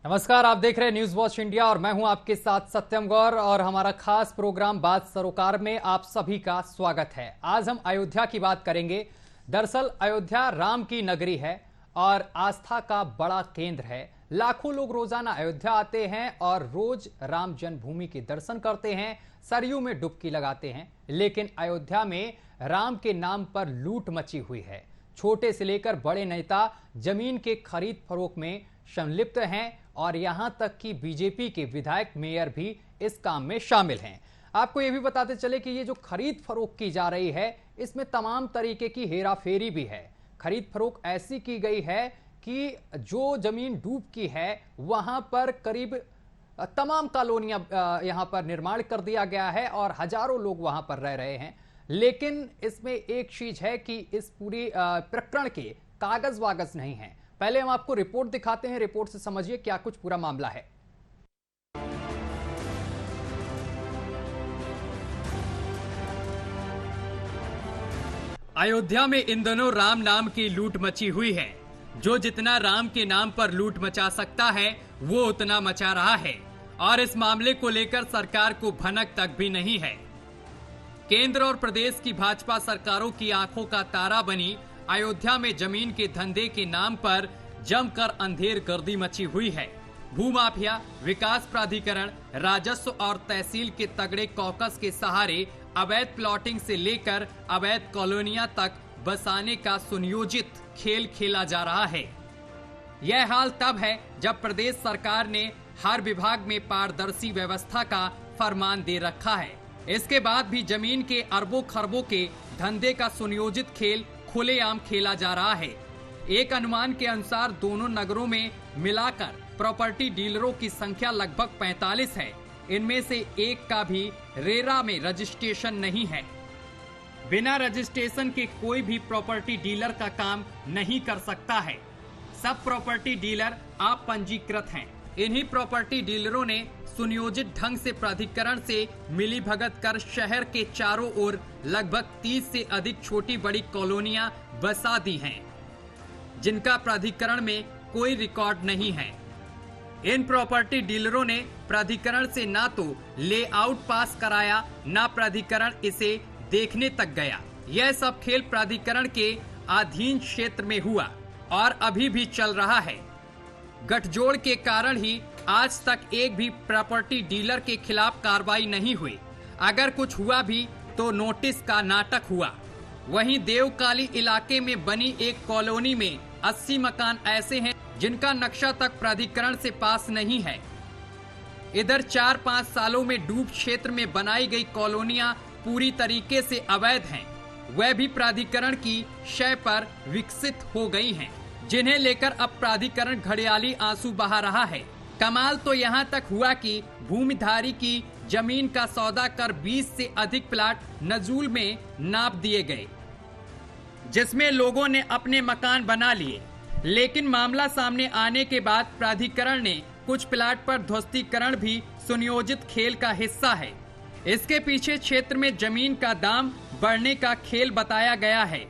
नमस्कार, आप देख रहे हैं न्यूज वॉच इंडिया और मैं हूं आपके साथ सत्यम गौर और हमारा खास प्रोग्राम बात सरोकार में आप सभी का स्वागत है। आज हम अयोध्या की बात करेंगे। दरअसल अयोध्या राम की नगरी है और आस्था का बड़ा केंद्र है। लाखों लोग रोजाना अयोध्या आते हैं और रोज राम जन्मभूमि के दर्शन करते हैं, सरयू में डुबकी लगाते हैं। लेकिन अयोध्या में राम के नाम पर लूट मची हुई है। छोटे से लेकर बड़े नेता जमीन के खरीद फरोख्त में संलिप्त हैं और यहां तक कि बीजेपी के विधायक मेयर भी इस काम में शामिल हैं। आपको यह भी बताते चले कि ये जो खरीद फरोख्त की जा रही है, इसमें तमाम तरीके की हेराफेरी भी है। खरीद फरोख्त ऐसी की गई है कि जो जमीन डूब की है वहां पर करीब तमाम कॉलोनियां यहां पर निर्माण कर दिया गया है और हजारों लोग वहां पर रह रहे हैं। लेकिन इसमें एक चीज है कि इस पूरी प्रकरण के कागज वागज नहीं है। पहले हम आपको रिपोर्ट दिखाते हैं, रिपोर्ट से समझिए क्या कुछ पूरा मामला है। अयोध्या में इन दिनों राम नाम की लूट मची हुई है। जो जितना राम के नाम पर लूट मचा सकता है वो उतना मचा रहा है और इस मामले को लेकर सरकार को भनक तक भी नहीं है। केंद्र और प्रदेश की भाजपा सरकारों की आंखों का तारा बनी अयोध्या में जमीन के धंधे के नाम पर जमकर अंधेर गर्दी मची हुई है। भूमाफिया, विकास प्राधिकरण, राजस्व और तहसील के तगड़े कॉकस के सहारे अवैध प्लॉटिंग से लेकर अवैध कॉलोनियां तक बसाने का सुनियोजित खेल खेला जा रहा है। यह हाल तब है जब प्रदेश सरकार ने हर विभाग में पारदर्शी व्यवस्था का फरमान दे रखा है। इसके बाद भी जमीन के अरबों खरबों के धंधे का सुनियोजित खेल खुलेआम खेला जा रहा है। एक अनुमान के अनुसार दोनों नगरों में मिलाकर प्रॉपर्टी डीलरों की संख्या लगभग 45 है। इनमें से एक का भी रेरा में रजिस्ट्रेशन नहीं है। बिना रजिस्ट्रेशन के कोई भी प्रॉपर्टी डीलर का काम नहीं कर सकता है। सब प्रॉपर्टी डीलर आप पंजीकृत हैं। इन्हीं प्रॉपर्टी डीलरों ने सुनियोजित ढंग से प्राधिकरण से मिलीभगत कर शहर के चारों ओर लगभग 30 से अधिक छोटी बड़ी कॉलोनियां बसा दी हैं, जिनका प्राधिकरण में कोई रिकॉर्ड नहीं है। इन प्रॉपर्टी डीलरों ने प्राधिकरण से ना तो लेआउट पास कराया, ना प्राधिकरण इसे देखने तक गया। यह सब खेल प्राधिकरण के अधीन क्षेत्र में हुआ और अभी भी चल रहा है। गठजोड़ के कारण ही आज तक एक भी प्रॉपर्टी डीलर के खिलाफ कार्रवाई नहीं हुई। अगर कुछ हुआ भी तो नोटिस का नाटक हुआ। वहीं देवकाली इलाके में बनी एक कॉलोनी में 80 मकान ऐसे हैं जिनका नक्शा तक प्राधिकरण से पास नहीं है। इधर 4-5 सालों में डूब क्षेत्र में बनाई गई कॉलोनियां पूरी तरीके से अवैध हैं। वह भी प्राधिकरण की शय पर विकसित हो गई हैं, जिन्हें लेकर अब प्राधिकरण घड़ियाली आंसू बहा रहा है। कमाल तो यहां तक हुआ कि भूमिधारी की जमीन का सौदा कर 20 से अधिक प्लाट नजूल में नाप दिए गए, जिसमें लोगों ने अपने मकान बना लिए। लेकिन मामला सामने आने के बाद प्राधिकरण ने कुछ प्लाट पर ध्वस्तीकरण भी सुनियोजित खेल का हिस्सा है। इसके पीछे क्षेत्र में जमीन का दाम बढ़ने का खेल बताया गया है।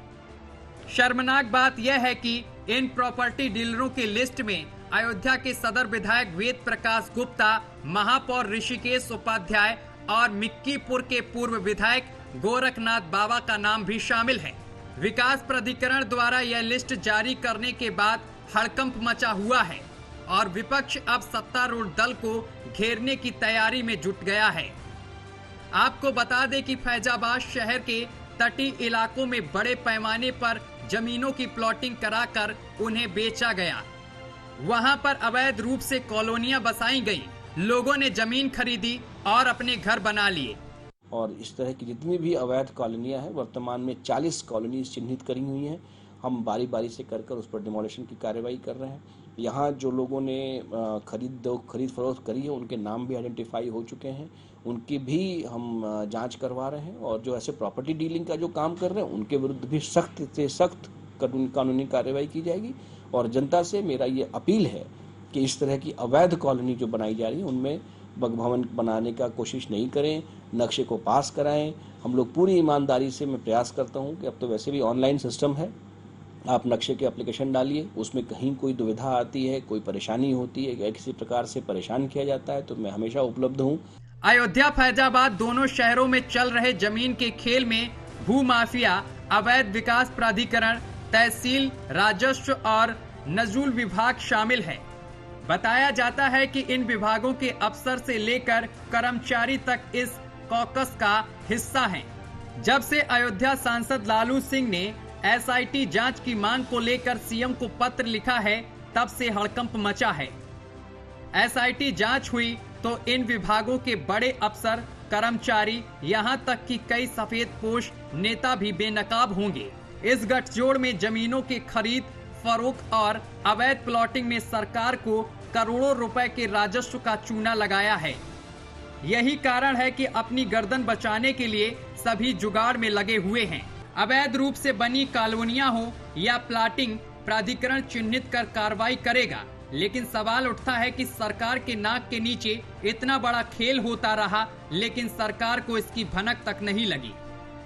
शर्मनाक बात यह है कि इन प्रॉपर्टी डीलरों की लिस्ट में अयोध्या के सदर विधायक वेद प्रकाश गुप्ता, महापौर ऋषिकेश उपाध्याय और मिक्कीपुर के पूर्व विधायक गोरखनाथ बाबा का नाम भी शामिल है। विकास प्राधिकरण द्वारा यह लिस्ट जारी करने के बाद हड़कंप मचा हुआ है और विपक्ष अब सत्तारूढ़ दल को घेरने की तैयारी में जुट गया है। आपको बता दें कि फैजाबाद शहर के तटीय इलाकों में बड़े पैमाने पर जमीनों की प्लॉटिंग कराकर उन्हें बेचा गया। वहां पर अवैध रूप से कॉलोनियां बसाई गई। लोगों ने जमीन खरीदी और अपने घर बना लिए। और इस तरह की जितनी भी अवैध कॉलोनियां हैं, वर्तमान में 40 कॉलोनीज चिन्हित करी हुई हैं। हम बारी बारी से कर उस पर डिमोलिशन की कार्रवाई कर रहे हैं। यहाँ जो लोगों ने खरीद फरोख्त करी है उनके नाम भी आइडेंटिफाई हो चुके हैं, उनकी भी हम जांच करवा रहे हैं। और जो ऐसे प्रॉपर्टी डीलिंग का जो काम कर रहे हैं उनके विरुद्ध भी सख्त से सख्त कानूनी कार्रवाई की जाएगी। और जनता से मेरा ये अपील है कि इस तरह की अवैध कॉलोनी जो बनाई जा रही है उनमें भवन बनाने का कोशिश नहीं करें, नक्शे को पास कराएं। हम लोग पूरी ईमानदारी से मैं प्रयास करता हूं कि अब तो वैसे भी ऑनलाइन सिस्टम है, आप नक्शे के एप्लीकेशन डालिए, उसमें कहीं कोई दुविधा आती है, कोई परेशानी होती है या किसी प्रकार से परेशान किया जाता है तो मैं हमेशा उपलब्ध हूँ। अयोध्या फैजाबाद दोनों शहरों में चल रहे जमीन के खेल में भू माफिया, अवैध विकास प्राधिकरण, तहसील, राजस्व और नजूल विभाग शामिल है। बताया जाता है कि इन विभागों के अफसर से लेकर कर्मचारी तक इस कॉकस का हिस्सा हैं। जब से अयोध्या सांसद लालू सिंह ने एसआईटी जांच की मांग को लेकर सीएम को पत्र लिखा है, तब से हड़कंप मचा है। एसआईटी जांच हुई तो इन विभागों के बड़े अफसर, कर्मचारी, यहां तक कि कई सफेदपोश नेता भी बेनकाब होंगे। इस गठजोड़ में जमीनों के खरीद फरोख्त और अवैध प्लॉटिंग में सरकार को करोड़ों रुपए के राजस्व का चूना लगाया है। यही कारण है कि अपनी गर्दन बचाने के लिए सभी जुगाड़ में लगे हुए हैं। अवैध रूप से बनी कॉलोनियां हो या प्लॉटिंग, प्राधिकरण चिन्हित कर कार्रवाई करेगा। लेकिन सवाल उठता है कि सरकार के नाक के नीचे इतना बड़ा खेल होता रहा, लेकिन सरकार को इसकी भनक तक नहीं लगी।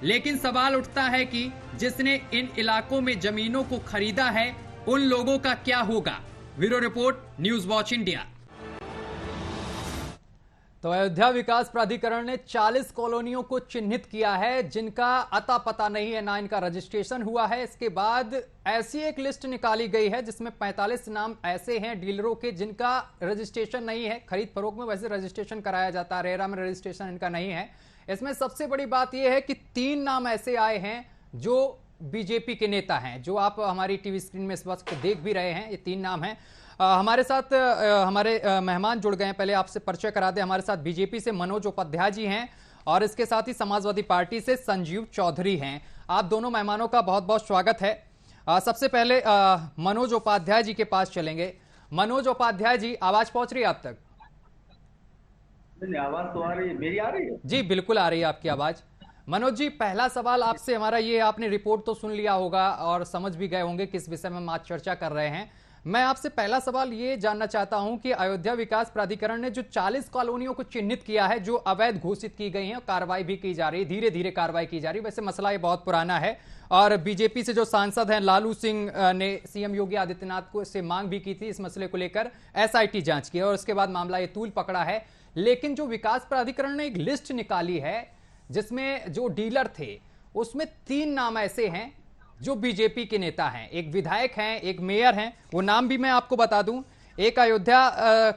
लेकिन सवाल उठता है कि जिसने इन इलाकों में जमीनों को खरीदा है, उन लोगों का क्या होगा। Bureau report, news watch India. तो अयोध्या विकास प्राधिकरण ने 40 कॉलोनियों को चिन्हित किया है जिनका अता पता नहीं है, ना इनका रजिस्ट्रेशन हुआ है। इसके बाद ऐसी एक लिस्ट निकाली गई है जिसमें 45 नाम ऐसे हैं डीलरों के जिनका रजिस्ट्रेशन नहीं है। खरीद फरोख्त में वैसे रजिस्ट्रेशन कराया जाता है, रेरा में रजिस्ट्रेशन इनका नहीं है। इसमें सबसे बड़ी बात यह है कि 3 नाम ऐसे आए हैं जो बीजेपी के नेता हैं, जो आप हमारी टीवी स्क्रीन में इस वक्त देख भी रहे हैं। ये 3 नाम हैं। हमारे साथ हमारे मेहमान जुड़ गए हैं। पहले आपसे परिचय करा दें। हमारे साथ बीजेपी से मनोज उपाध्याय जी हैं और इसके साथ ही समाजवादी पार्टी से संजीव चौधरी हैं। आप दोनों मेहमानों का बहुत बहुत स्वागत है। सबसे पहले मनोज उपाध्याय जी के पास चलेंगे। मनोज उपाध्याय जी, आवाज पहुंच रही है आप तक? आवाज तो आ रही है, मेरी आ रही है? जी बिल्कुल आ रही है आपकी आवाज। मनोज जी, पहला सवाल आपसे हमारा ये, आपने रिपोर्ट तो सुन लिया होगा और समझ भी गए होंगे किस विषय में हम आज चर्चा कर रहे हैं। मैं आपसे पहला सवाल ये जानना चाहता हूं कि अयोध्या विकास प्राधिकरण ने जो 40 कॉलोनियों को चिन्हित किया है जो अवैध घोषित की गई हैं, कार्रवाई भी की जा रही है, धीरे धीरे कार्रवाई की जा रही है। वैसे मसला ये बहुत पुराना है और बीजेपी से जो सांसद हैं लालू सिंह ने सीएम योगी आदित्यनाथ को से मांग भी की थी इस मसले को लेकर, एसआईटी जांच की और उसके बाद मामला ये तूल पकड़ा है। लेकिन जो विकास प्राधिकरण ने एक लिस्ट निकाली है जिसमें जो डीलर थे उसमें 3 नाम ऐसे हैं जो बीजेपी के नेता हैं। एक विधायक हैं, एक मेयर हैं, वो नाम भी मैं आपको बता दूं। एक अयोध्या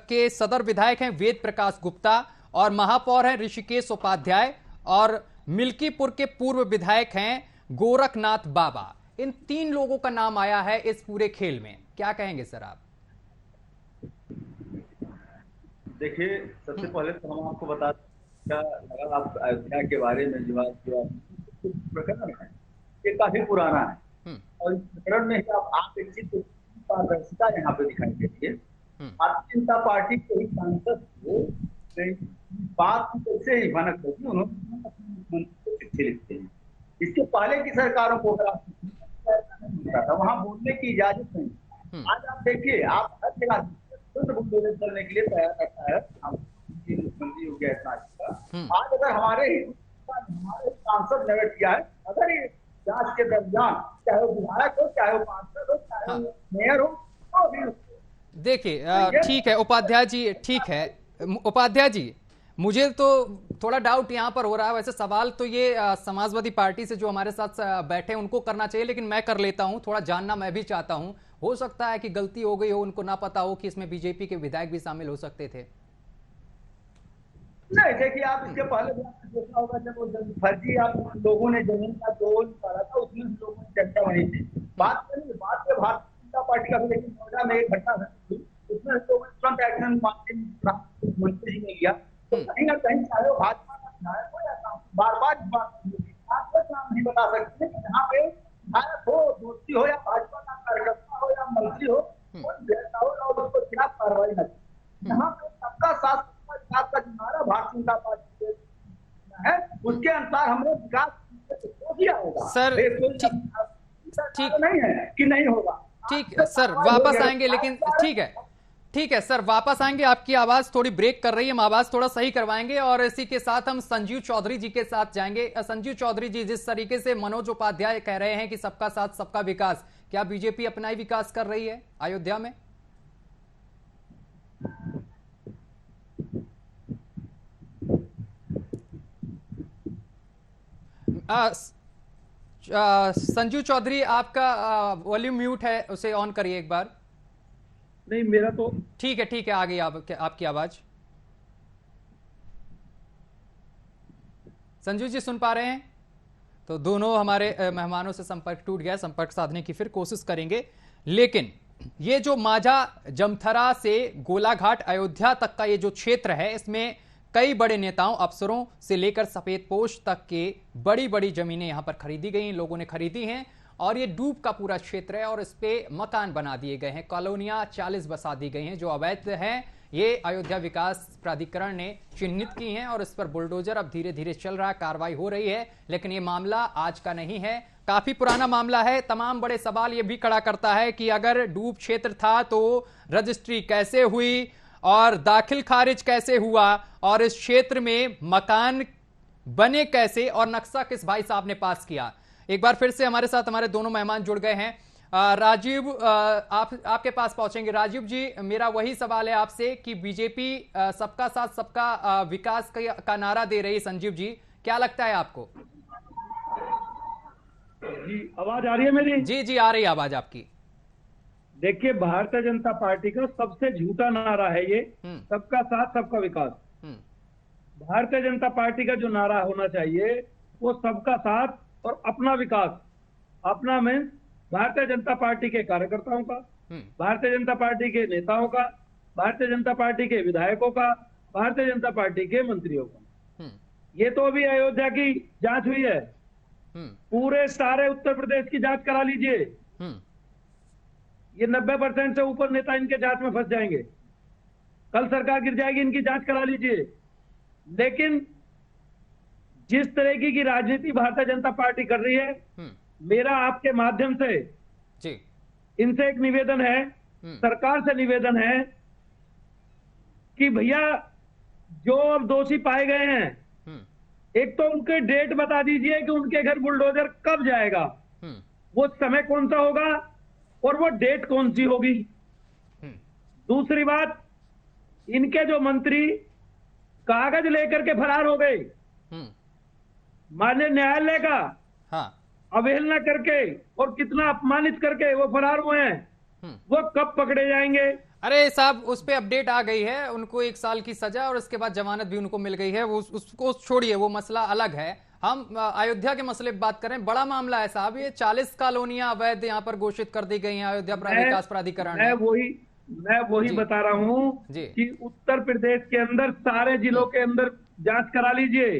के सदर विधायक हैं वेद प्रकाश गुप्ता और महापौर हैं ऋषिकेश उपाध्याय और मिल्कीपुर के पूर्व विधायक हैं गोरखनाथ बाबा। इन 3 लोगों का नाम आया है इस पूरे खेल में। क्या कहेंगे सर आप? देखिए, सबसे पहले तो हम आपको बता दें, अगर आप अयोध्या के बारे में जो प्रकरण है ये काफी पुराना है और इस प्रकरण में आप एक चीज पारदर्शिता यहाँ पे दिखाई देती है। भारतीय जनता पार्टी के ही सांसद को बात कैसे ही भनक होगी, उन्होंने मुख्यमंत्री को चिट्ठी लिखते हैं। इसके पहले की सरकारों को अगर था वहां बोलने की इजाजत नहीं। आज आप देखिए, आप हर जगह करने के लिए तैयार रहता है मुख्यमंत्री योगी आदित्यनाथ का। आज अगर हमारे सांसद ने किया है, अगर ये जांच के दरमियान चाहे वो विधायक हो, चाहे वो सांसद हो, चाहे वो मेयर हो, तो भी देखिए ठीक है उपाध्याय जी, ठीक है उपाध्याय जी, मुझे तो थोड़ा डाउट यहाँ पर हो रहा है। वैसे सवाल तो ये समाजवादी पार्टी से जो हमारे साथ बैठे उनको करना चाहिए, लेकिन मैं कर लेता हूँ। थोड़ा जानना मैं भी चाहता हूँ। हो सकता है कि गलती हो गई हो, उनको ना पता हो कि इसमें बीजेपी के विधायक भी शामिल हो सकते थे। नहीं, देखिए आप इसके पहले देखा होगा जब वो फर्जी आप लोगों ने जमीन का तोल निकाला था, उसमें लोगों की चर्चा वही थी। बात में भारतीय जनता पार्टी का भी, लेकिन नोएडा में एक घटना हुई, उसमें लोगों ने तुरंत एक्शन मंत्री जी ने लिया। तो कहीं ना कहीं चाहे वो भाजपा का विधायक हो या बार बार आप नाम नहीं बता सकते कि जहाँ पे विधायक हो, दोस्ती हो या भाजपा का कार्यकर्ता हो या मंत्री हो, और उसको खिलाफ कार्रवाई न करे। यहाँ पे सबका साथ का नारा भारतीय जनता पार्टी है, उसके अनुसार हमने विकास किया होगा। सर ठीक नहीं है कि नहीं होगा। ठीक सर, वापस आएंगे, लेकिन ठीक है सर, वापस आएंगे। आपकी आवाज थोड़ी ब्रेक कर रही है, हम आवाज थोड़ा सही करवाएंगे और इसी के साथ हम संजीव चौधरी जी के साथ जाएंगे। संजीव चौधरी जी, जिस तरीके से मनोज उपाध्याय कह रहे हैं कि सबका साथ सबका विकास, क्या बीजेपी अपना ही विकास कर रही है अयोध्या में? संजू चौधरी, आपका वॉल्यूम म्यूट है, उसे ऑन करिए एक बार। नहीं, मेरा तो ठीक है, आ गई आपकी आवाज। संजू जी सुन पा रहे हैं? तो दोनों हमारे मेहमानों से संपर्क टूट गया, संपर्क साधने की फिर कोशिश करेंगे। लेकिन ये जो माझा जमथरा से गोलाघाट अयोध्या तक का ये जो क्षेत्र है, इसमें कई बड़े नेताओं, अफसरों से लेकर सफेदपोश तक के बड़ी बड़ी जमीनें यहां पर खरीदी गई, लोगों ने खरीदी हैं। और ये डूब का पूरा क्षेत्र है और इस पे मकान बना दिए गए हैं, कॉलोनियां 40 बसा दी गई हैं जो अवैध हैं। ये अयोध्या विकास प्राधिकरण ने चिन्हित की हैं और इस पर बुलडोजर अब धीरे धीरे चल रहा है, कार्रवाई हो रही है। लेकिन ये मामला आज का नहीं है, काफी पुराना मामला है। तमाम बड़े सवाल ये भी खड़ा करता है कि अगर डूब क्षेत्र था तो रजिस्ट्री कैसे हुई और दाखिल खारिज कैसे हुआ, और इस क्षेत्र में मकान बने कैसे और नक्शा किस भाई साहब ने पास किया। एक बार फिर से हमारे साथ हमारे दोनों मेहमान जुड़ गए हैं। राजीव, आपके पास पहुंचेंगे। राजीव जी, मेरा वही सवाल है आपसे कि बीजेपी सबका साथ सबका विकास का नारा दे रही है। संजीव जी, क्या लगता है आपको? जी, आवाज आ रही है मेरी? जी आ रही है आवाज आपकी। देखिए, भारतीय जनता पार्टी का सबसे झूठा नारा है ये, सबका साथ सबका विकास। भारतीय जनता पार्टी का जो नारा होना चाहिए वो सबका साथ और अपना विकास। अपना मीन्स भारतीय जनता पार्टी के कार्यकर्ताओं का, भारतीय जनता पार्टी के नेताओं का, भारतीय जनता पार्टी के विधायकों का, भारतीय जनता पार्टी के मंत्रियों का। ये तो अभी अयोध्या की जांच हुई है, पूरे सारे उत्तर प्रदेश की जांच करा लीजिए। ये 90% से ऊपर नेता इनके जांच में फंस जाएंगे, कल सरकार गिर जाएगी, इनकी जांच करा लीजिए। लेकिन जिस तरह की राजनीति भारतीय जनता पार्टी कर रही है, मेरा आपके माध्यम से जी इनसे एक निवेदन है, सरकार से निवेदन है कि भैया जो अब दोषी पाए गए हैं, एक तो उनके डेट बता दीजिए कि उनके घर बुलडोजर कब जाएगा, वो समय कौन सा होगा और वो डेट कौन सी होगी। दूसरी बात, इनके जो मंत्री कागज लेकर के फरार हो गए, माननीय न्यायालय का अवहेलना करके और कितना अपमानित करके वो फरार हुए हैं, वो कब पकड़े जाएंगे? अरे साहब, उस पे अपडेट आ गई है, उनको 1 साल की सजा और उसके बाद जमानत भी उनको मिल गई है। वो उसको छोड़िए, वो मसला अलग है। हम अयोध्या के मसले पे बात करें। बड़ा मामला है साहब, ये 40 कॉलोनियां अवैध यहाँ पर घोषित कर दी गई हैं अयोध्या विकास प्राधिकरण। मैं वही बता रहा हूँ कि उत्तर प्रदेश के अंदर सारे जिलों के अंदर जांच करा लीजिए।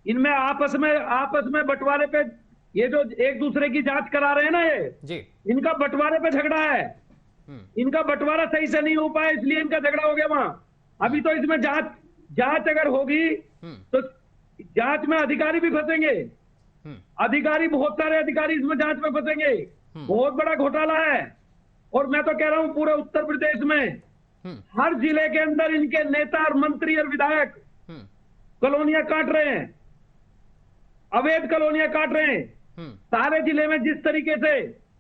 इनमें आपस में बंटवारे पे, ये जो एक दूसरे की जांच करा रहे हैं ना, ये इनका बंटवारे पे झगड़ा है। इनका बंटवारा सही से नहीं हो पाया, इसलिए इनका झगड़ा हो गया वहां। अभी तो इसमें जांच अगर होगी तो जांच में अधिकारी भी फंसेंगे, अधिकारी, बहुत सारे अधिकारी इसमें जांच में फंसेंगे। बहुत बड़ा घोटाला है। और मैं तो कह रहा हूं पूरे उत्तर प्रदेश में हर जिले के अंदर इनके नेता और मंत्री और विधायक कॉलोनियां काट रहे हैं, अवैध कॉलोनियां काट रहे हैं सारे जिले में। जिस तरीके से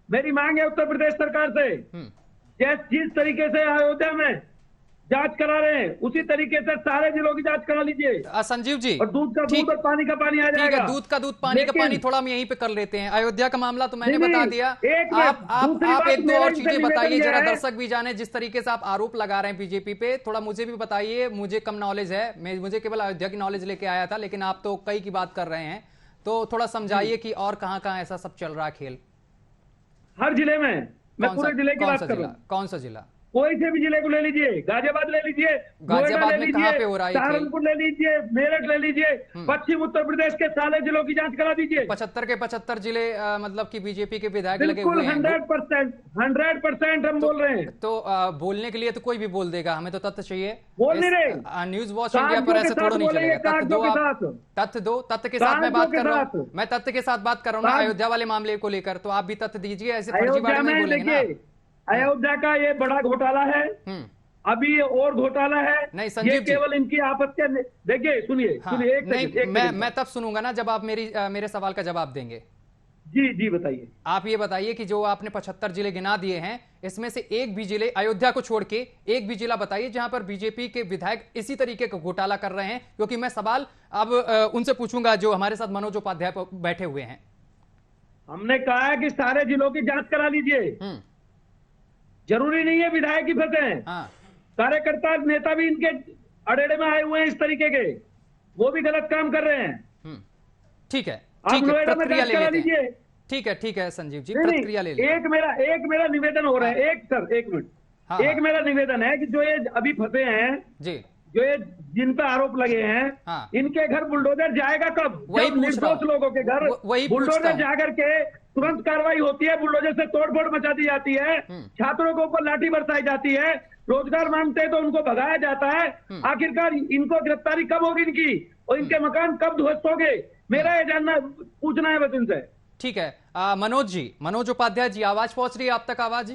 मेरी मांग है उत्तर प्रदेश सरकार से, जिस तरीके से अयोध्या में जांच करा रहे हैं, उसी तरीके से सारे जिलों की जांच करा लीजिए। संजीव जी, और दूध का दूध और पानी का पानी आ जाएगा। दूध का दूध, पानी का पानी थोड़ा हम यहीं पे कर लेते हैं। अयोध्या का मामला तो मैंने बता दिया। आप एक दो और चीजें बताइए जरा, दर्शक भी जाने जिस तरीके से आप आरोप लगा रहे हैं बीजेपी पे, थोड़ा मुझे भी बताइए। मुझे कम नॉलेज है, मुझे केवल अयोध्या की नॉलेज लेके आया था, लेकिन आप तो कई की बात कर रहे हैं, तो थोड़ा समझाइए कि और कहां कहां ऐसा सब चल रहा है खेल। हर जिले में, मैं पूरे जिले की बात कर रहा हूं। कौन सा जिला? कोई से भी जिले को ले लीजिए, गाजियाबाद ले लीजिए, गाजियाबाद में कहां पे हो रहा है? सहारनपुर ले लीजिए, मेरठ ले लीजिए, पश्चिम उत्तर प्रदेश के सारे जिलों की जांच करा दीजिए। 75 के 75 जिले मतलब कि बीजेपी के विधायक लगे हुए हैं। 100% हम बोल रहे हैं। तो बोलने के लिए तो कोई भी बोल देगा, हमें तो तथ्य चाहिए। बोल नहीं रहे। न्यूज वॉच इंडिया पर ऐसे थोड़ा नहीं चलेगा। तथ्य दो, तथ्य के साथ मैं बात कर रहा हूँ। मैं तथ्य के साथ बात कर रहा हूँ ना अयोध्या वाले मामले को लेकर, तो आप भी तथ्य दीजिए, ऐसे फर्जीवाड़े नहीं बोलेंगे ना। अयोध्या का ये बड़ा घोटाला है, अभी ये और घोटाला है। नहीं संजीव, ये केवल इनकी आपस के, देखिए सुनिए, नहीं, मैं तब सुनूंगा ना जब आप मेरे सवाल का जवाब देंगे। जी बताइए। आप ये बताइए कि जो आपने 75 जिले गिना दिए हैं, इसमें से एक भी जिले, अयोध्या को छोड़ के एक भी जिला बताइए जहां पर बीजेपी के विधायक इसी तरीके का घोटाला कर रहे हैं, क्योंकि मैं सवाल अब उनसे पूछूंगा जो हमारे साथ मनोज उपाध्याय बैठे हुए हैं। हमने कहा है कि सारे जिलों की जांच करा लीजिए। जरूरी नहीं है विधायक ही फंसे हैं। कार्यकर्ता नेता भी इनके अड़ेड़े में आए हुए हैं इस तरीके के, वो भी गलत काम कर रहे हैं। ठीक है, आप नोएडा में जांच करा लीजिए। ठीक है संजीव जी, प्रतिक्रिया ले लीजिए। एक मेरा निवेदन हो रहा है, एक मिनट। एक मेरा निवेदन है कि जो ये अभी फंसे हैं जी, जो ये जिन पे आरोप लगे हैं, इनके घर बुलडोजर जाएगा कब? वही निर्दोष लोगों के घर बुलडोजर जाकर के तुरंत कार्रवाई होती है, बुलडोजर से तोड़फोड़ मचा दी जाती है, छात्रों के ऊपर लाठी बरसाई जाती है, रोजगार मांगते हैं तो उनको भगाया जाता है। आखिरकार इनको गिरफ्तारी कब होगी इनकी, और इनके मकान कब ध्वस्त होंगे? मेरा ये जानना पूछना है बस इनसे। ठीक है, मनोज जी, मनोज उपाध्याय जी, आवाज पहुंच रही है आप तक? आवाज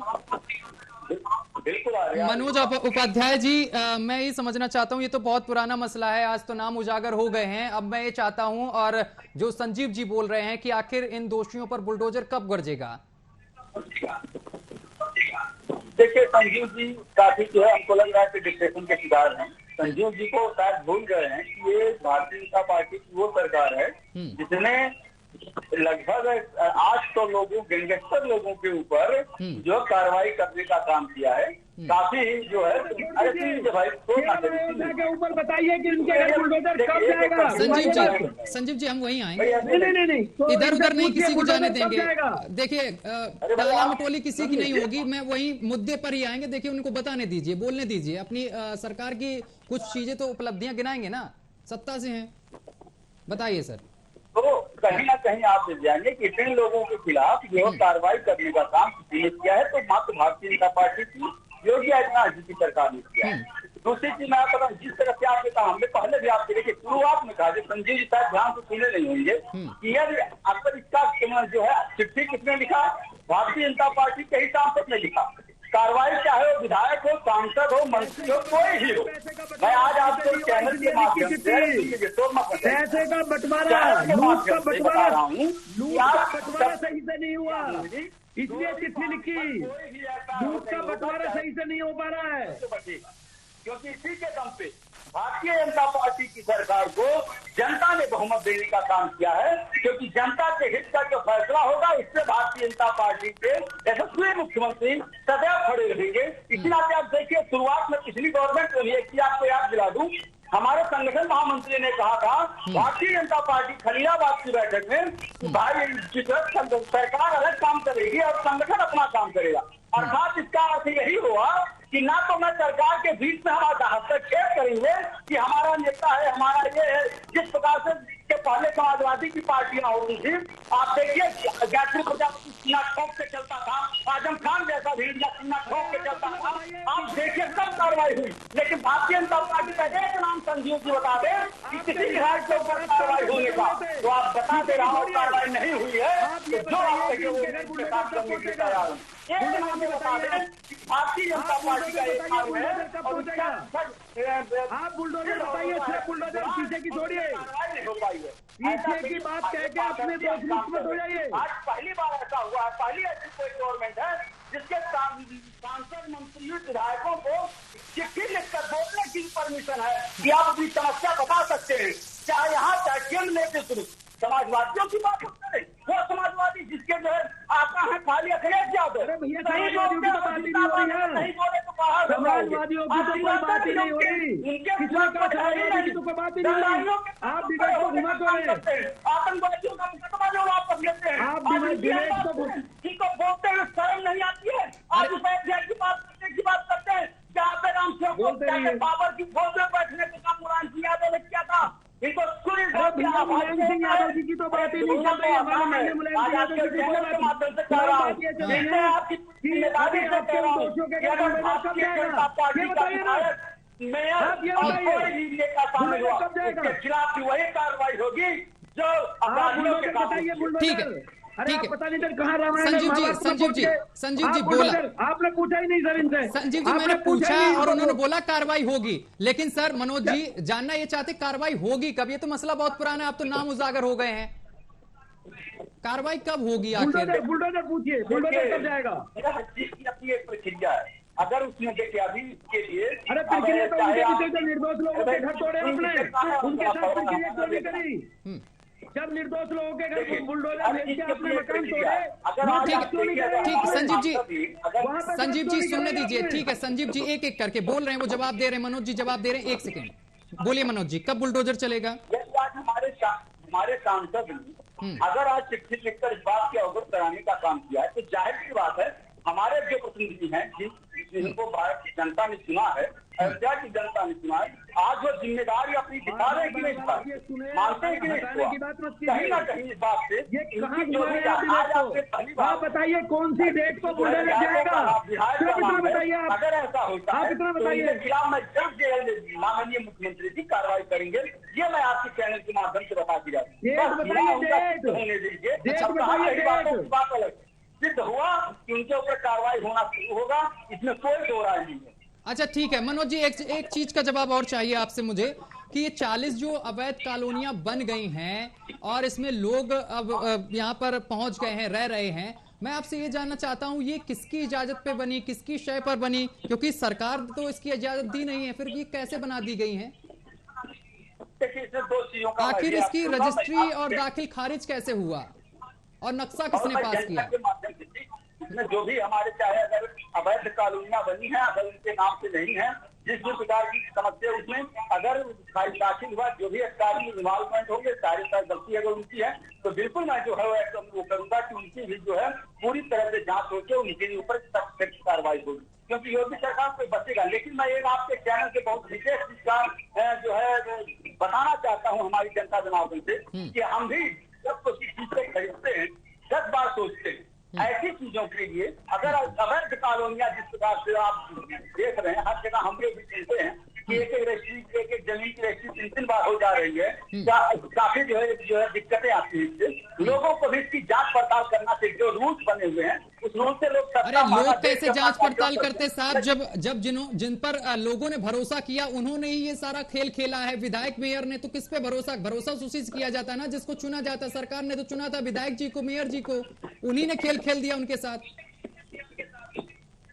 बिल्कुल आ रही है। मनोज उपाध्याय जी, मैं ये समझना चाहता हूं, ये तो बहुत पुराना मसला है, आज तो नाम उजागर हो गए हैं। अब मैं ये चाहता हूं, और जो संजीव जी बोल रहे हैं कि आखिर इन दोषियों पर बुलडोजर कब गरजेगा? देखिए, संजीव जी काफी जो है, हमको लग रहा है कि डिप्रेशन के शिकार हैं। संजीव जी को शायद भूल गए हैं कि ये भारतीय जनता पार्टी की वो सरकार है जिसने लगभग 800 लोगों, गैंगस्टर लोगों के ऊपर जो कार्रवाई करने का काम किया है। काफी जो है, भाई के ऊपर बताइए कि इनके घर बुलडोजर कब जाएगा? संजीव जी हम वहीं आएंगे, नहीं इधर उधर नहीं किसी को जाने देंगे। देखिए, टाला मटोली किसी की नहीं होगी, मैं वही मुद्दे पर ही आएंगे। देखिए, उनको बताने दीजिए, बोलने दीजिए, अपनी सरकार की कुछ चीजें तो उपलब्धियां गिनाएंगे ना, सत्ता से हैं। बताइए सर। तो कहीं ना कहीं आप मिल जाएंगे कि इन लोगों के खिलाफ जो कार्रवाई करने का काम किसी ने किया है, तो मात्र भारतीय जनता पार्टी की योगी आदित्यनाथ जी की सरकार ने किया है। दूसरी चीज मैं आपको बताऊं, जिस तरह से आपने कहा, हमने पहले भी आपके देखिए शुरुआत में कहा, संजीव जी शायद ध्यान से सुने नहीं होंगे कि यदि अक्सर इसका जो है चिट्ठी किसने लिखा, भारतीय जनता पार्टी के ही सांसद ने लिखा। कार्रवाई चाहे वो विधायक हो, सांसद हो, मंत्री हो, कोई भी हो। मैं आज आपको चैनल के माध्यम से पैसे का बंटवारा, लूट का बंटवारा सही से नहीं हुआ, इसलिए चिट्ठी लिखी। लूट का बंटवारा सही से नहीं हो पा रहा है, क्योंकि इसी के दम पे भारतीय जनता पार्टी की सरकार को जनता ने बहुमत देने का काम किया है, क्योंकि जनता के हित का जो फैसला होगा इससे भारतीय जनता पार्टी के यशस्वी मुख्यमंत्री सदैव खड़े रहेंगे। इसी नाते आप देखिए, शुरुआत में पिछली गवर्नमेंट में एक चीज आपको याद दिला दूं, हमारे संगठन महामंत्री ने कहा था भारतीय जनता पार्टी खलीलाबाद की बैठक में भाई सरकार अलग काम करेगी और संगठन अपना काम करेगा। अर्थात इसका अर्थ यही हुआ कि ना तो मैं सरकार के बीच में हम हस्तक्षेप करेंगे कि हमारा नेता है, हमारा ये है। जिस प्रकार से के पहले समाजवादी की पार्टियां होती थी, आप देखिए गायत्री प्रजापति सीना ठोक के चलता था, आजम खान जैसा भेड़िया सीना ठोक के चलता था। आप देखिए कब कार्रवाई हुई, लेकिन भारतीय जनता पार्टी का एक नाम संजीव जी बता दे कि किसी विधायक के ऊपर कार्रवाई होने का, तो आप बता दे रहा हूँ कार्रवाई नहीं हुई है, तो जो आप कहिए वो साथ करने के लिए तैयार हूँ। एक नाम बता दें कि भारतीय जनता पार्टी का एक नाम है, आप बुलडोजर बताइए, सिर्फ बुलडोजर पीछे की छोड़िए, पीछे की बात कह के अपने दोस्त मुक्त मत हो जाइए। आज पहली बार ऐसा हुआ है, पहली ऐसी कोई गवर्नमेंट है जिसके सांसद, मंत्री, विधायकों को चिट्ठी लिखकर बोलने की परमिशन है कि आप अपनी समस्या बता सकते हैं, चाहे यहाँ चाहे केंद्र नेतृत्व। समाजवादियों की बात करें, वो समाजवादी जिसके जो है आका है खाली अखिलेश यादव, नहीं बोले तो बाहर, समाजवादियों की तो कोई बात ही नहीं हो रही, किसी का समाजवादी की तो कोई बात ही नहीं हो रही। आप विवेक को घुमा कर आतंकवादियों का मुकदमा जो वापस लेते हैं, आप विवेक को बोलते हुए शर्म नहीं आती है। आप उस की बात करते हैं जहाँ पे राम सेवक बाबर की फौज में बैठने का काम मुलायम सिंह यादव ने किया था। इनको मुलायम सिंह यादव जी की तो बात ही नहीं चल रही है, हमारे मुलायम सिंह यादव जी की कोई बात नहीं कह रहा हूँ। खिलाफ वही कार्रवाई होगी जो अपराधियों के साथ। ठीक है, अरे आप पता नहीं कहाँ रामायण संजीव जी बोला, आपने पूछा ही नहीं सर इनसे। संजीव जी मैंने पूछा और उन्होंने बोला कार्रवाई होगी, लेकिन सर मनोज जी जानना ये चाहते कार्रवाई होगी कब? ये तो मसला बहुत पुराना है, अब तो नाम उजागर हो गए हैं। कार्रवाई कब होगी आखिर? बुलडोजर पूछिए, बुलडोजर कब जाएगा? हर चीज की अपनी एक प्रक्रिया है। अगर उसमें देखिए अभी के लिए अरे प्रक्रिया तो उनके पीछे जो निर्दोष लोगों के घर तोड़े आपने, उनके साथ प्रक्रिया क्यों नहीं करी? जब निर्दोष लोगों के घर बुलडोजर भेज के आपने मकान तोड़े, ठीक संजीव जी सुनने दीजिए। ठीक है संजीव जी, एक एक करके बोल रहे हैं, वो जवाब दे रहे हैं। मनोज जी जवाब दे रहे हैं, एक सेकेंड बोलिए मनोज जी, कब बुलडोजर चलेगा? आज हमारे सांसद ने अगर आज चिट्ठी लिखकर इस बात की अवगत कराने का काम किया है, तो जाहिर सी बात है हमारे जो प्रतिनिधि हैं जिनको भारत की जनता ने चुना है, अयोध्या की जनता ने चुना है, आज वो जिम्मेदारी अपनी दिखा रहे हैं कि नहीं, मानते हैं कि नहीं? कहीं ना कहीं इस बात से आप बताइए कौन सी डेट को बुलडोजर जाएगा? बताइए अगर ऐसा होता है तो इनके खिलाफ मैं जल्द माननीय मुख्यमंत्री जी कार्रवाई करेंगे, ये मैं आपके चैनल के माध्यम से बता दिया। होने दीजिए, बात अलग सिद्ध हुआ कि उनके ऊपर कार्रवाई होना शुरू होगा, इसमें कोई दो राय नहीं है। अच्छा ठीक है मनोज जी, एक चीज का जवाब और चाहिए आपसे मुझे कि ये 40 जो अवैध कॉलोनियां बन गई हैं और इसमें लोग अब यहाँ पर पहुंच गए हैं, रह रहे हैं, मैं आपसे ये जानना चाहता हूँ ये किसकी इजाजत पे बनी, किसकी शय पर बनी? क्योंकि सरकार तो इसकी इजाजत दी नहीं है, फिर ये कैसे बना दी गई है? आखिर इसकी रजिस्ट्री और दाखिल खारिज कैसे हुआ और नक्शा किसने पास किया? इसमें जो भी हमारे चाहे अगर अवैध कॉलोनियां बनी है, अगर उनके नाम से नहीं है, जिस भी प्रकार की समस्या उसमें अगर फाइल दाखिल हुआ, जो भी अधिकारी इन्वॉल्वमेंट होंगे, सारी गलती अगर उनकी है तो बिल्कुल मैं जो है वो करूंगा कि उनकी भी जो है पूरी तरह से जांच होकर उनके ऊपर सख्त कार्रवाई होगी, क्योंकि योगी सरकार कोई बचेगा। लेकिन मैं एक आपके चैनल से बहुत विशेष चीज का जो है बताना चाहता हूँ हमारी जनता जनार्दन से कि हम भी जब किसी चीज को खरीदते हैं 10 बार सोचते हैं। ऐसी चीजों के लिए अगर अवैध कॉलोनियां जिस प्रकार से आप देख रहे हैं, हर जगह हम लोग भी सुनते हैं कि एक रजिस्ट्री, एक जमीन की रजिस्ट्री 3 बार हो जा रही है, काफी जो है दिक्कतें आती है इससे। लोगों को भी इसकी जांच पड़ताल करना चाहिए, जो रूल्स बने हुए हैं उस रूल से लोग। अरे लोग कैसे जांच पड़ताल करते साहब, जब जिन पर लोगों ने भरोसा किया उन्होंने ही ये सारा खेल खेला है। विधायक मेयर ने तो किस पे भरोसा उसी से किया जाता है ना जिसको चुना जाता है। सरकार ने तो चुना था विधायक जी को, मेयर जी को, उन्हीं ने खेल दिया उनके साथ।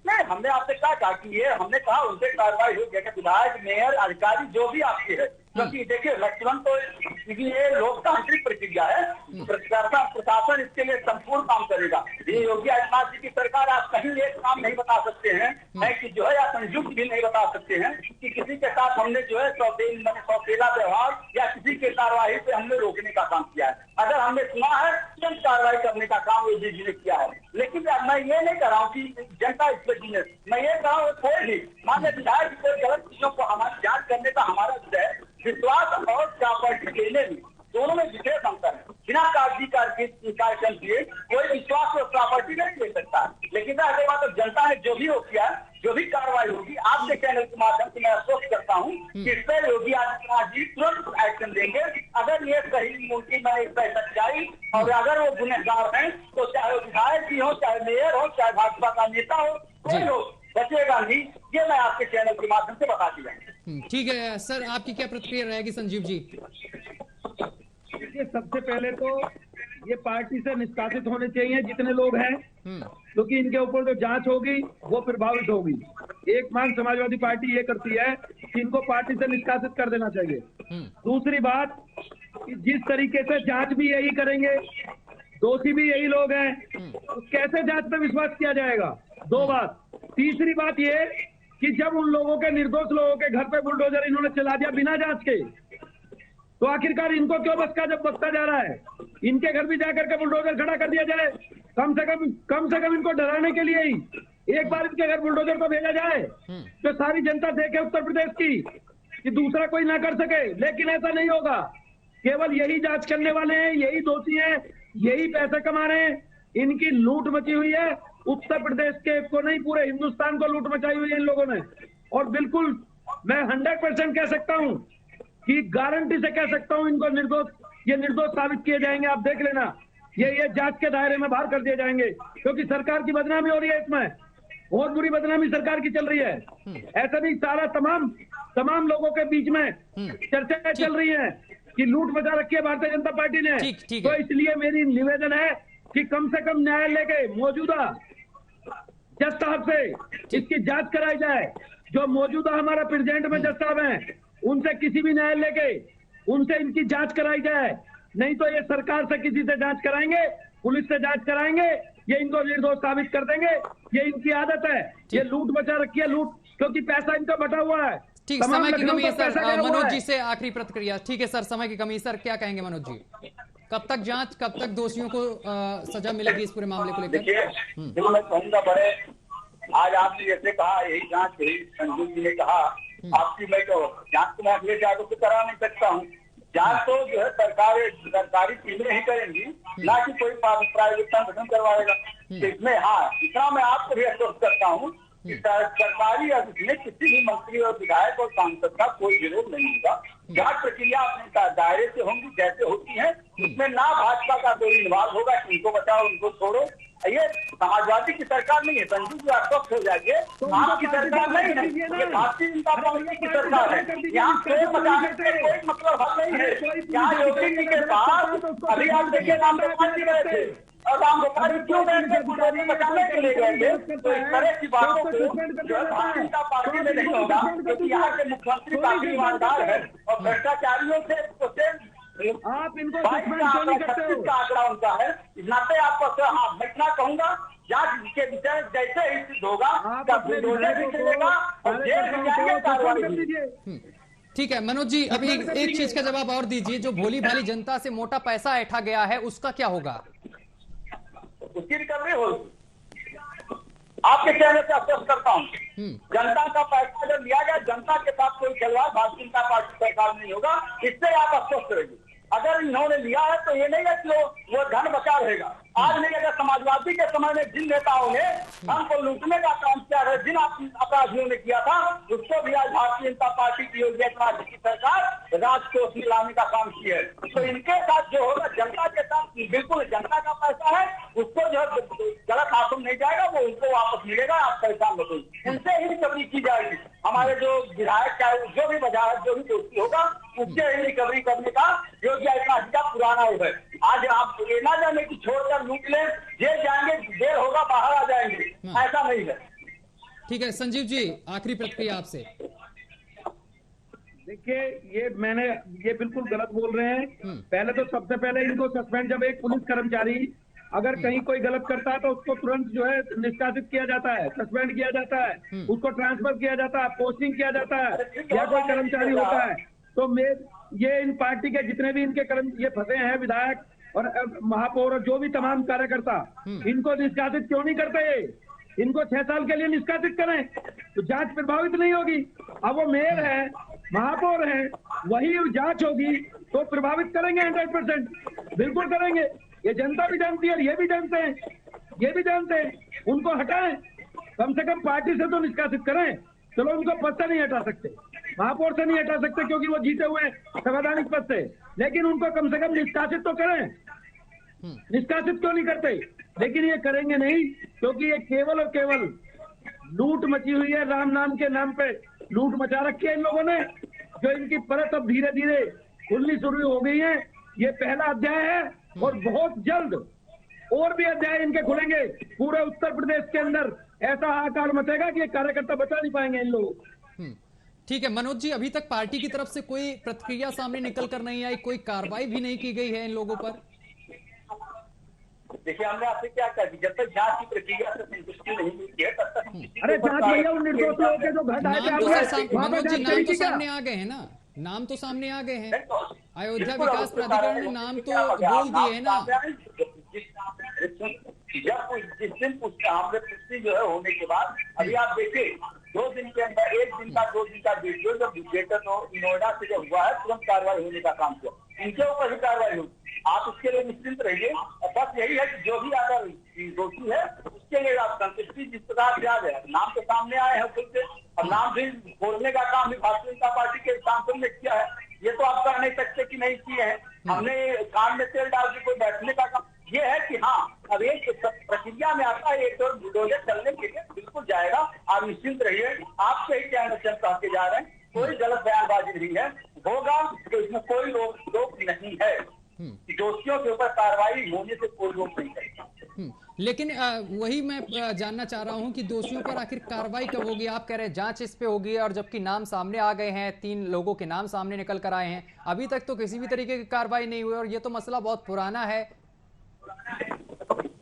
नहीं, हमने आपसे कहा कि ये हमने कहा उनसे कार्रवाई हो गया, विधायक मेयर अधिकारी जो भी आपके है, क्योंकि देखिए लक्ष्मण तो ये लोकतांत्रिक प्रक्रिया है, प्रशासन इसके लिए संपूर्ण काम करेगा। ये योगी आदित्यनाथ जी की सरकार आप कहीं एक काम नहीं बता सकते हैं कि जो है या संयुक्त भी नहीं बता सकते हैं कि किसी के साथ हमने जो है सौतेला व्यवहार या किसी के कार्रवाई पे हमने रोकने का काम किया है। अगर हमने सुना है तो कार्रवाई करने का काम योगी जी ने किया है। लेकिन मैं ये नहीं कर रहा हूँ कि जनता इस पर जीने, मैं ये कह रहा हूँ कोई भी मान्य विधायक कोई गलत चीजों को हमारी जांच करने का हमारा जो है विश्वास और प्रॉपर्टी लेने में दोनों में विशेष अंतर है। बिना कागजी कार्यक्रम किए कोई विश्वास और प्रॉपर्टी नहीं ले सकता। लेकिन रहने बात जनता ने जो भी हो किया, जो भी कार्रवाई होगी, आपके चैनल के माध्यम से मैं आश्वस्त करता हूँ कि इस पर योगी आदित्यनाथ जी तुरंत एक्शन देंगे। अगर ये सही मूर्ति में इस पर सच्चाई और अगर वो गुनहगार हैं तो चाहे वो विधायक जी हो, चाहे मेयर हो, चाहे भाजपा का नेता हो, कोई लोग बचेगा नहीं। ये मैं आपके चैनल के माध्यम से बता दिया। ठीक है सर, आपकी क्या प्रतिक्रिया रहेगी संजीव जी? देखिए सबसे पहले तो ये पार्टी से निष्कासित होने चाहिए जितने लोग हैं, क्योंकि इनके ऊपर जो जांच होगी वो प्रभावित होगी। एक मांग समाजवादी पार्टी ये करती है कि इनको पार्टी से निष्कासित कर देना चाहिए। दूसरी बात कि जिस तरीके से जांच भी यही करेंगे, दोषी भी यही लोग हैं, तो कैसे जांच पे विश्वास किया जाएगा? 2 बात। तीसरी बात ये कि जब उन लोगों के निर्दोष लोगों के घर पे बुलडोजर इन्होंने चला दिया बिना जांच के, तो आखिरकार इनको क्यों बसता जा रहा है? इनके घर भी जाकर के बुलडोजर खड़ा कर दिया जाए, कम से कम इनको डराने के लिए ही एक बार इनके घर बुलडोजर को भेजा जाए तो सारी जनता देखे उत्तर प्रदेश की कि दूसरा कोई ना कर सके। लेकिन ऐसा नहीं होगा। केवल यही जांच करने वाले हैं, यही दोषी हैं, यही पैसे कमा रहे हैं। इनकी लूट मची हुई है, उत्तर प्रदेश के को नहीं पूरे हिंदुस्तान को लूट मचाई हुई है इन लोगों ने। और बिल्कुल मैं 100% कह सकता हूं कि गारंटी से कह सकता हूं इनको निर्दोष साबित किए जाएंगे। आप देख लेना, ये जांच के दायरे में बाहर कर दिए जाएंगे, क्योंकि सरकार की बदनामी हो रही है इसमें, बहुत बुरी बदनामी सरकार की चल रही है। ऐसा नहीं, सारा तमाम लोगों के बीच में चर्चाएं चल रही हैं कि लूट मचा रखी है भारतीय जनता पार्टी ने। ठीक तो इसलिए मेरी निवेदन है कि कम से कम न्यायालय के मौजूदा जज साहब से इसकी जांच कराई जाए। जो मौजूदा हमारा प्रेसिडेंट में जज साहब हैं, उनसे किसी भी न्यायालय के उनसे इनकी जांच कराई जाए। नहीं तो ये सरकार से किसी से जांच कराएंगे, पुलिस से जांच कराएंगे, ये इनको निर्दोष साबित कर देंगे। ये इनकी आदत है, ये लूट मचा रखी है, लूट, क्योंकि पैसा इनका बटा हुआ है। ठीक, समय की कमी है सर। मनोज जी से आखिरी प्रतिक्रिया। ठीक है सर, समय की कमी। सर क्या कहेंगे मनोज जी, कब तक जांच, कब तक दोषियों को सजा मिलेगी इस पूरे मामले को लेकर? देखिए मैं कहूँगा, बड़े आज आपने जैसे कहा यही जांच, यही संजू जी ने कहा आपकी, मैं तो जांच तो मैं अगले जांच तो करा नहीं सकता हूँ। जांच तो जो है सरकारी टीमें ही करेंगी, ना कि कोई प्राइवेट संगठन करवाएगा। इसमें हाँ, इतना मैं आपको भी आश्वस्त करता हूँ कि सरकारी में किसी भी मंत्री और विधायक और सांसद का कोई विरोध नहीं होगा। जांच प्रक्रिया अपने दायरे से होंगी, जैसे होती है उसमें ना भाजपा का कोई इन्वॉल्व होगा कि इनको बचाओ उनको छोड़ो। ये समाजवादी की सरकार नहीं है, संजू जी आश्वस्त हो जाइए, आपकी सरकार नहीं है, ये भारतीय जनता पार्टी की सरकार है। यहाँ कोई बचाने से कोई मतलब हल नहीं है। यहाँ योगी जी के पास अभी आप देखिए राम गोपाल जी गए थे, और राम गोपाल जी क्यों गए थे? पुलिस बचाने के लिए गए थे। तो इस तरह की बातों को जो भारतीय जनता पार्टी में नहीं होगा, क्योंकि यहाँ के मुख्यमंत्री काफी ईमानदार है और भ्रष्टाचारियों से आप इनको का आंकड़ा उनका है। इस नाते आपको हाँ मैं इतना कहूंगा, जांच के विषय जैसे ही सिद्ध होगा भी चलेगा और जेल में जाएंगे, कार्रवाई। ठीक है मनोज जी, अभी एक चीज का जवाब और दीजिए, जो भोली भाली जनता से मोटा पैसा ऐठा गया है उसका क्या होगा? उसकी रिकवरी होगी। आपके चैनल से आश्वस्त करता हूँ, जनता का पैसा जब लिया गया, जनता के साथ कोई खिलवाड़ भारतीय जनता पार्टी सरकार नहीं होगा, इससे आप आश्वस्त रहेंगे। अगर इन्होंने लिया है तो ये नहीं है कि वो धन बचा रहेगा। आज नहीं, अगर समाजवादी के समय में जिन नेताओं ने हमको लूटने का काम किया है, जिन अपराधियों ने किया था, उसको भी आज भारतीय जनता पार्टी की योगी आदित्यनाथ की सरकार राजकोष में लाने का काम किया है। तो इनके साथ जो होगा, जनता के साथ बिल्कुल जनता का पैसा है, उसको जो गलत हाथों नहीं जाएगा, वो उनको वापस मिलेगा। आप परेशान मत होइए, इनसे ही रिकवरी की जाएगी। हमारे जो विधायक चाहे जो भी वजारत जो भी दोषी होगा, उससे ही रिकवरी करने का योगी आदित्यनाथ का पुराना है। आज आप ये ना जाने की छोड़कर लूट ले, जेल जाएंगे, देर होगा बाहर आ जाएंगे, ऐसा नहीं है। ठीक है संजीव जी, आखिरी प्रतिक्रिया आपसे। देखिए ये बिल्कुल गलत बोल रहे हैं। पहले तो सबसे पहले इनको सस्पेंड, जब एक पुलिस कर्मचारी अगर कहीं कोई गलत करता है तो उसको तुरंत जो है निष्कासित किया जाता है, सस्पेंड किया जाता है, उसको ट्रांसफर किया जाता है, पोस्टिंग किया जाता है, या कोई कर्मचारी होता है तो ये इन पार्टी के जितने भी इनके ये फंसे हैं विधायक और महापौर और जो भी तमाम कार्यकर्ता, इनको निष्कासित क्यों नहीं करते? इनको 6 साल के लिए निष्कासित करें तो जांच प्रभावित नहीं होगी। अब वो मेयर है, महापौर है, वही जांच होगी तो प्रभावित करेंगे 100%, बिल्कुल करेंगे। ये जनता भी जानती है, ये भी जानते हैं, ये भी जानते हैं। उनको हटाएं, कम से कम पार्टी से तो निष्कासित करें। चलो उनको पद से नहीं हटा सकते, महापौर से नहीं हटा सकते क्योंकि वो जीते हुए संवैधानिक पद से, लेकिन उनको कम से कम निष्कासित तो करें। निष्कासित क्यों नहीं करते? लेकिन ये करेंगे नहीं, क्योंकि ये केवल और केवल लूट मची हुई है। राम नाम के नाम पे लूट मचा रखी है इन लोगों ने, जो इनकी परत अब धीरे धीरे खुलनी शुरू हो गई है। ये पहला अध्याय है और बहुत जल्द और भी अध्याय इनके खुलेंगे। पूरे उत्तर प्रदेश के अंदर ऐसा हाहाकार मचेगा कि ये कार्यकर्ता बचा नहीं पाएंगे इन लोगों को। ठीक है मनोज जी, अभी तक पार्टी की तरफ से कोई प्रतिक्रिया सामने निकल कर नहीं आई, कोई कार्रवाई भी नहीं की गई है इन लोगों पर? देखिए हमने आपसे क्या कहा कि जब तक जांच की प्रक्रिया से संतुष्टि नहीं मिलती है तब तक अरे जांच भैया उन निर्दोष लोगों के जो घर आए थे मनोज जी, नाम तो सामने आ गए हैं ना, नाम तो सामने आ गए हैं। अयोध्या विकास प्राधिकरण ने नाम तो बोल दिए है ना। जब जिस दिन पुष्टि जो है होने के बाद, अभी आप देखिए 2 दिन के अंदर 1 दिन का 2 दिन का वीडियो जब विजेटर नोएडा से जब हुआ है, तुरंत कार्रवाई होने का काम किया, इनके ऊपर ही कार्रवाई होगी। आप इसके लिए निश्चिंत रहिए। और बस यही है कि जो भी अगर दोषी है उसके लिए आप संतुष्टि जिस प्रकार से आ गया, नाम तो सामने आए हैं खुद से, और नाम भी खोलने का काम भी भारतीय जनता पार्टी के सांसद ने किया है। ये तो आप कह नहीं सकते कि नहीं किए हैं। हमने कान में तेल डाल के कोई बैठने का काम, ये है कि हाँ अब एक प्रक्रिया में आता है, एक बुलडोजर चलने के लिए बिल्कुल जाएगा। आप निश्चिंत रहिए, आपसे ही चैनल चल के जा रहे हैं, कोई गलत बयानबाजी नहीं है। होगा तो इसमें कोई रोक नहीं है। दोषियों के ऊपर कार्रवाई होने से कोई रोक नहीं करेगा। लेकिन वही मैं जानना चाह रहा हूं कि दोषियों पर आखिर कार्रवाई कब होगी? आप कह रहे हैं जांच इस पे होगी, और जबकि नाम सामने आ गए हैं, 3 लोगों के नाम सामने निकल कर आए हैं, अभी तक तो किसी भी तरीके की कार्रवाई नहीं हुई, और ये तो मसला बहुत पुराना है।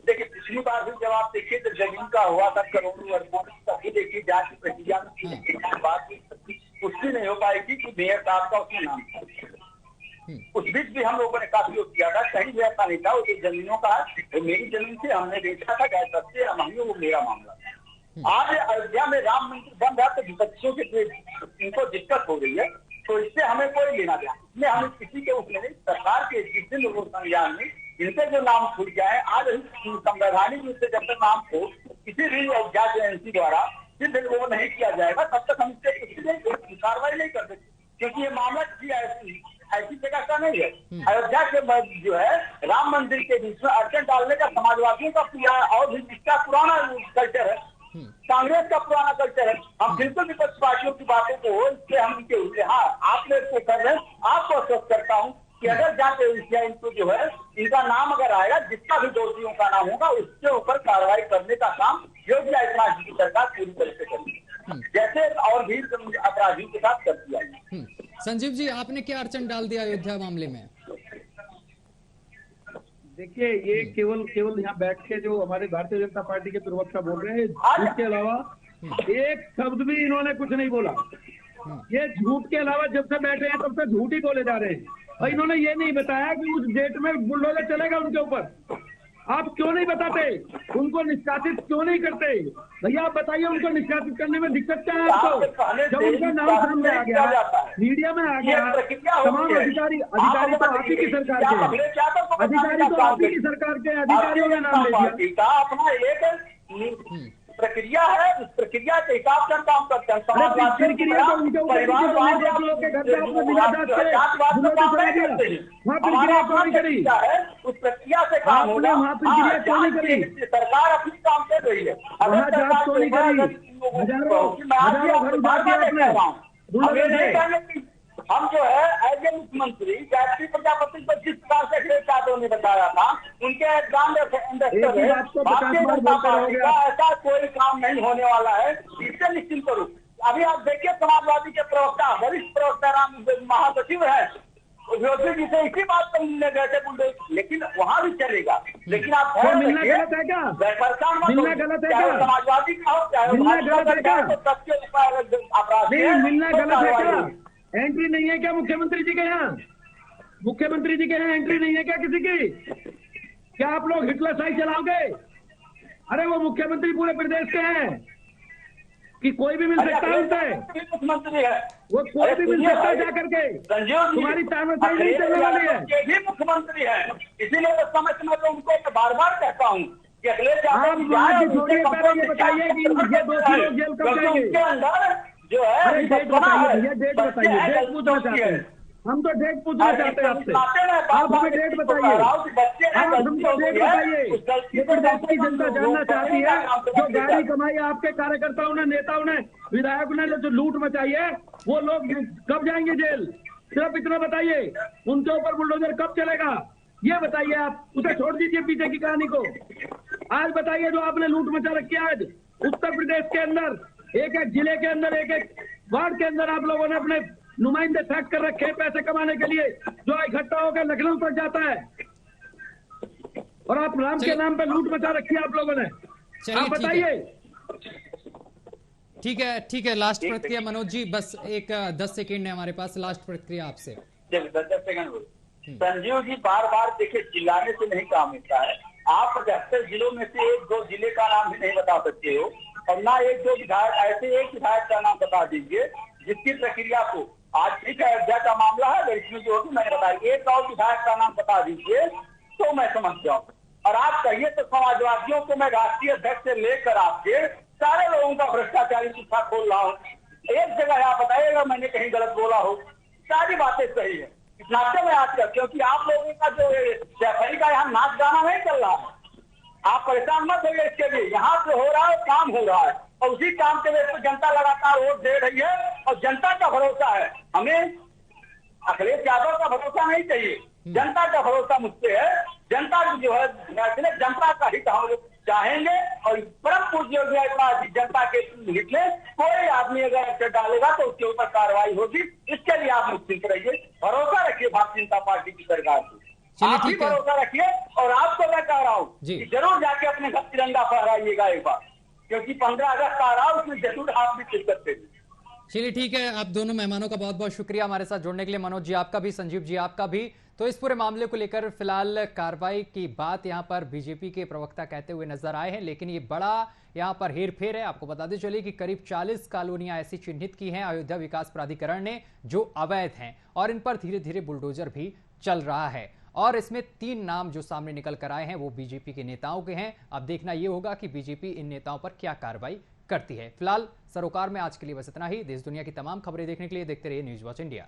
देखिए, पिछली बार भी जब आप देखिए तो जमीन का हुआ था करोड़ों अरबों, तभी देखिए जांच की प्रक्रिया में बात पुष्टि नहीं हो पाएगी कि मेयर साहब का उसमें नाम था। उस बीच भी हम लोगों ने काफी किया था, कहीं भी ऐसा नहीं था। वो जमीनों का मेरी जमीन से हमने बेचा था, गैर सस्ते वो मेरा मामला था। आज अयोध्या में राम मंदिर बन रहा तो विपक्षियों के इनको दिक्कत हो रही है, तो इससे हमें कोई लेना देना इसमें हमें किसी के उसमें नहीं। सरकार के जितने लोगों संज्ञान में इनसे जो नाम छूट जाए, आज संवैधानिक रूप से जब तक नाम को किसी भी जांच एजेंसी द्वारा सिद्ध वो नहीं किया जाएगा, तब तक हम इससे कार्रवाई नहीं कर सकते, क्योंकि ये मामला किसी ऐसी जगह का नहीं है। अयोध्या के जो है राम मंदिर के बीच में अड़चन डालने का समाजवादियों का और भी जिसका पुराना कल्चर है, कांग्रेस का पुराना कल्चर है। हम बिल्कुल विपक्ष पार्टियों की बातों को इससे हम इनके हुए आप लोग को कर रहे हैं। आपको आश्वस्त करता हूँ कि अगर जांच एजेंसियां इनको जो है इनका नाम अगर आएगा, जिसका भी दोषियों का नाम होगा, उसके ऊपर कार्रवाई करने का काम योगी आदित्यनाथ जी की सरकार पूरी तरह से करेगी, जैसे और भी अपराधियों के साथ कर दिया है। संजीव जी, आपने क्या अड़चन डाल दिया अयोध्या मामले में? देखिए, ये केवल यहाँ बैठ के जो हमारे भारतीय जनता पार्टी के प्रवक्ता बोल रहे हैं, इसके अलावा एक शब्द भी इन्होंने कुछ नहीं बोला। ये झूठ के अलावा जब से बैठे हैं तब से झूठ ही बोले जा रहे हैं, और इन्होंने ये नहीं बताया कि उस डेट में बुलडोजर चलेगा उनके ऊपर। आप क्यों नहीं बताते? उनको निष्कासित क्यों नहीं करते? भैया आप बताइए, उनको निष्कासित करने में दिक्कत क्या है आपको? जब उनका नाम सामने आ गया, मीडिया में आ गया, तमाम अधिकारी तो आप ही की सरकार के, अधिकारी तो आप ही की सरकार के अधिकारियों का नाम ले दिया। अपना एक प्रक्रिया है, उस प्रक्रिया के हिसाब से काम करते हैं। प्रक्रिया तो उनके ऊपर के घर पे आपने बिना जांच के प्रक्रिया क्यों नहीं करी? उस प्रक्रिया से काम होगा। वहाँ प्रक्रिया क्यों नहीं करी? सरकार अपनी काम कर रही है, वहाँ जांच क्यों नहीं करी? हजारों घर उजाड़ दिया आपने। हम जो है एज ए मुख्यमंत्री गायत्री प्रजापति को जिस प्रकार से अखिलेश यादव ने बताया था, उनके ब्रांड एम्बेसडर है, भारतीय जनता पार्टी का ऐसा कोई काम नहीं होने वाला है, इससे निश्चिंत करो। अभी आप देखिए, समाजवादी के प्रवक्ता, वरिष्ठ प्रवक्ता राम महासचिव है, योगी जी से इसी बात पर मिलने गए थे बुलडोजर, लेकिन वहाँ भी चलेगा। लेकिन आप मिलना गलत है क्या? परेशान मत, मिलना गलत है क्या? समाजवादी का हो चाहे मिलना गलत है क्या? अपराध मिलना गलत है क्या? एंट्री नहीं है क्या मुख्यमंत्री जी के यहाँ? मुख्यमंत्री जी के यहाँ एंट्री नहीं है क्या किसी की? क्या आप लोग हिटलर शाही चलाओगे? अरे वो मुख्यमंत्री पूरे प्रदेश के हैं कि कोई भी मिल सकता है उनसे? मुख्यमंत्री है वो, कोई भी मिल सकता है जाकर के। तुम्हारी तानाशाही नहीं चलने वाली है। ये भी मुख्यमंत्री है, इसीलिए तो समय समय पर उनको बार बार कहता हूँ कि अखिलेश आप वहाँ की छोड़िए, पहले ये बताइए कि ये 2 लोग जेल कब जाएंगे? जो है डेट बताइए, डेट बताइए, डेट पूछना चाहते हैं हम, तो डेट पूछना चाहते हैं आपसे। आप हमें डेट बताइए, आप हमको डेट बताइए। ये प्रदेश की जनता जानना चाहती है, जो गाड़ी कमाई आपके कार्यकर्ताओं ने, नेताओं ने, विधायकों ने जो लूट मचाई है, वो लोग कब जाएंगे जेल? सिर्फ इतना बताइए। उनके ऊपर बुलडोजर कब चलेगा ये बताइए। आप उसे छोड़ दीजिए पीछे की कहानी को। आज बताइए, जो आपने लूट मचा रखी है आज उत्तर प्रदेश के अंदर, एक एक जिले के अंदर, एक एक वार्ड के अंदर आप लोगों ने अपने नुमाइंदे सेट कर रखे हैं पैसे कमाने के लिए, जो इकट्ठा होकर लखनऊ तक जाता है, और आप राम के नाम पे लूट मचा रखी है आप लोगों ने। आप बताइए। ठीक है, लास्ट प्रतिक्रिया मनोज जी, बस एक 10 सेकेंड है हमारे पास, लास्ट प्रतिक्रिया आपसे। 10 सेकंड। संजीव जी, बार बार देखिए, चिल्लाने से नहीं काम होता है। आप 75 जिलों में से 1-2 जिले का नाम भी नहीं बता सकते हो, और ना 1-2 विधायक, ऐसे एक विधायक का नाम बता दीजिए जिसकी प्रक्रिया को, आज ठीक है अयोध्या का मामला है, इसमें जो होगी मैंने बताया, एक और विधायक का नाम बता दीजिए तो मैं समझ जाऊँ। और आप कहिए तो समाजवादियों को मैं राष्ट्रीय अध्यक्ष से लेकर आपके सारे लोगों का भ्रष्टाचारी शिक्षा खोल रहा हूँ। एक जगह आप बताइएगा मैंने कहीं गलत बोला हो, सारी बातें सही है। इस नाते में आज कर, क्योंकि आप लोगों का जो सैफरी का यहाँ नाच गाना नहीं चल रहा है, आप परेशान मत होइए इसके लिए। यहाँ पे हो रहा है, काम हो रहा है, और उसी काम के वजह से जनता लगातार वोट दे रही है, और जनता का भरोसा है हमें। अखिलेश यादव का भरोसा नहीं चाहिए, जनता का भरोसा मुझसे है। जनता जो है जनता का हित हम लोग चाहेंगे और परम पूज्य जनता के हित में कोई आदमी अगर एक्टर डालेगा तो उसके ऊपर कार्रवाई होगी। इसके लिए आप निश्चिंत रहिए, भरोसा रखिए भारतीय जनता पार्टी की सरकार को। आप भी भरोसा रखिए और आपको मैं कह रहा हूँ कि जरूर जाके अपने घर तिरंगा फहराइएगा एक बार, क्योंकि 15 अगस्त आ रहा है, उसमें जरूर आप भी शिरकत करिए। चलिए ठीक है, आप दोनों मेहमानों का बहुत बहुत शुक्रिया हमारे साथ जुड़ने के लिए। मनोज जी आपका भी, संजीव जी आपका भी। तो इस पूरे मामले को लेकर फिलहाल कार्रवाई की बात यहां पर बीजेपी के प्रवक्ता कहते हुए नजर आए हैं, लेकिन ये बड़ा यहां पर हेरफेर है। आपको बताते चलिए कि करीब 40 कॉलोनियां ऐसी चिन्हित की हैं अयोध्या विकास प्राधिकरण ने जो अवैध हैं, और इन पर धीरे धीरे बुलडोजर भी चल रहा है। और इसमें 3 नाम जो सामने निकल कर आए हैं वो बीजेपी के नेताओं के हैं। अब देखना यह होगा कि बीजेपी इन नेताओं पर क्या कार्रवाई करती है। फिलहाल सरोकार में आज के लिए बस इतना ही। देश दुनिया की तमाम खबरें देखने के लिए देखते रहिए न्यूज़ वॉच इंडिया।